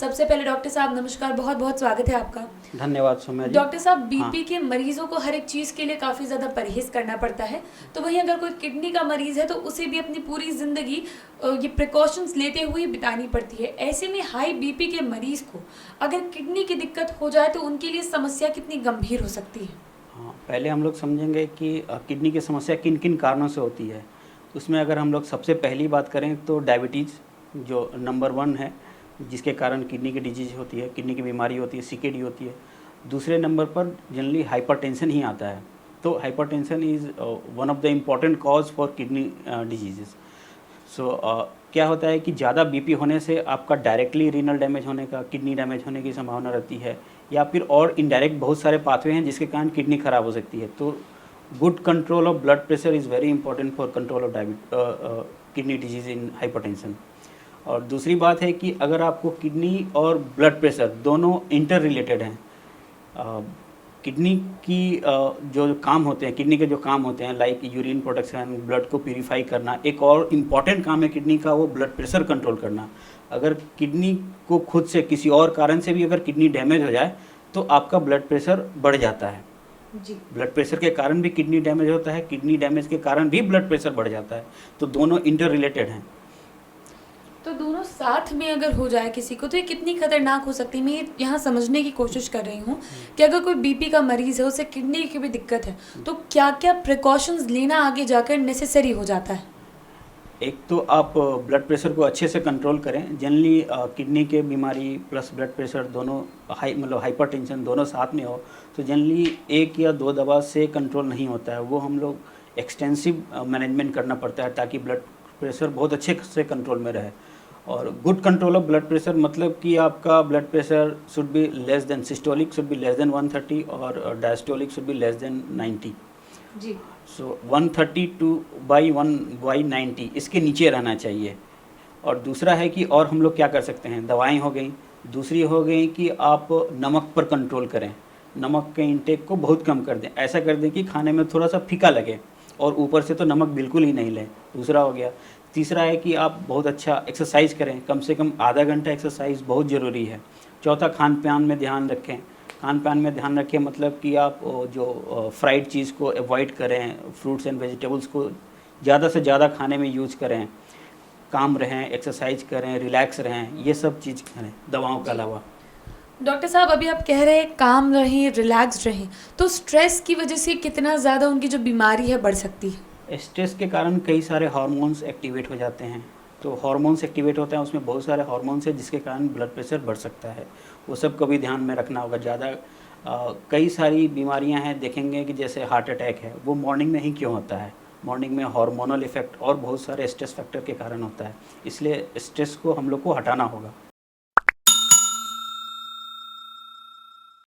सबसे पहले डॉक्टर साहब नमस्कार, बहुत बहुत स्वागत है आपका। धन्यवाद सौम्या जी। डॉक्टर साहब, बीपी हाँ। के मरीजों को हर एक चीज़ के लिए काफ़ी ज़्यादा परहेज़ करना पड़ता है, तो वहीं अगर कोई किडनी का मरीज़ है तो उसे भी अपनी पूरी ज़िंदगी ये प्रिकॉशंस लेते हुए बितानी पड़ती है। ऐसे में हाई बीपी के मरीज़ को अगर किडनी की दिक्कत हो जाए तो उनके लिए समस्या कितनी गंभीर हो सकती है? हाँ, पहले हम लोग समझेंगे कि किडनी की समस्या किन किन कारणों से होती है। उसमें अगर हम लोग सबसे पहली बात करें तो डायबिटीज़ जो नंबर 1 है, जिसके कारण किडनी की डिजीज होती है, किडनी की बीमारी होती है, सीकेडी होती है। दूसरे नंबर पर जनरली हाइपरटेंशन ही आता है। तो hypertension is one of the important cause for kidney disease. So क्या होता है कि ज़्यादा बीपी होने से आपका डायरेक्टली रीनल डैमेज होने का, किडनी डैमेज होने की संभावना रहती है, या फिर और इनडायरेक्ट बहुत सारे पाथवे हैं जिसके कारण किडनी खराब हो सकती है। तो good control of blood pressure is very important for control of kidney disease in hypertension. और दूसरी बात है कि अगर आपको किडनी और ब्लड प्रेशर दोनों इंटर रिलेटेड हैं, किडनी की जो काम होते हैं, किडनी के जो काम होते हैं लाइक यूरिन प्रोडक्शन, ब्लड को प्यूरिफाई करना, एक और इम्पॉर्टेंट काम है किडनी का, वो ब्लड प्रेशर कंट्रोल करना। अगर किडनी को खुद से किसी और कारण से भी अगर किडनी डैमेज हो जाए तो आपका ब्लड प्रेशर बढ़ जाता है जी। ब्लड प्रेशर के कारण भी किडनी डैमेज होता है, किडनी डैमेज के कारण भी ब्लड प्रेशर बढ़ जाता है। तो दोनों इंटर रिलेटेड हैं। तो दोनों साथ में अगर हो जाए किसी को तो ये कितनी खतरनाक हो सकती है? मैं यहाँ समझने की कोशिश कर रही हूँ कि अगर कोई बीपी का मरीज़ है, उसे किडनी की भी दिक्कत है, तो क्या क्या प्रिकॉशंस लेना आगे जाकर नेसेसरी हो जाता है? एक तो आप ब्लड प्रेशर को अच्छे से कंट्रोल करें। जनरली किडनी के बीमारी प्लस ब्लड प्रेशर दोनों मतलब हाइपरटेंशन दोनों साथ में हो तो जनरली 1 या 2 दवा से कंट्रोल नहीं होता है। वो हम लोग एक्सटेंसिव मैनेजमेंट करना पड़ता है ताकि ब्लड प्रेशर बहुत अच्छे से कंट्रोल में रहे। और good control of blood pressure मतलब कि आपका blood pressure should be less than, systolic should be less than 130 और diastolic should be less than 90। जी। सो 132/1/90 इसके नीचे रहना चाहिए। और दूसरा है कि और हम लोग क्या कर सकते हैं, दवाएं हो गई। दूसरी हो गई कि आप नमक पर कंट्रोल करें, नमक के इंटेक को बहुत कम कर दें। ऐसा कर दें कि खाने में थोड़ा सा फीका लगे और ऊपर से तो नमक बिल्कुल ही नहीं लें। दूसरा हो गया। तीसरा है कि आप बहुत अच्छा एक्सरसाइज करें, कम से कम आधा घंटा एक्सरसाइज बहुत ज़रूरी है। चौथा, खान पान में ध्यान रखें। खान पान में ध्यान रखें मतलब कि आप जो फ्राइड चीज़ को अवॉइड करें, फ्रूट्स एंड वेजिटेबल्स को ज़्यादा से ज़्यादा खाने में यूज़ करें, काम रहें, एक्सरसाइज करें, रिलैक्स रहें, ये सब चीज़ करें दवाओं के अलावा। डॉक्टर साहब, अभी आप कह रहे हैं काम रहें, रिलैक्स रहें, तो स्ट्रेस की वजह से कितना ज़्यादा उनकी जो बीमारी है बढ़ सकती है? स्ट्रेस के कारण कई सारे हार्मोन्स एक्टिवेट हो जाते हैं। तो हार्मोन्स एक्टिवेट होते हैं, उसमें बहुत सारे हार्मोन्स हैं जिसके कारण ब्लड प्रेशर बढ़ सकता है। वो सब को भी ध्यान में रखना होगा। ज़्यादा कई सारी बीमारियां हैं, देखेंगे कि जैसे हार्ट अटैक है, वो मॉर्निंग में ही क्यों होता है? मॉर्निंग में हार्मोनल इफेक्ट और बहुत सारे स्ट्रेस फैक्टर के कारण होता है। इसलिए स्ट्रेस को हम लोग को हटाना होगा।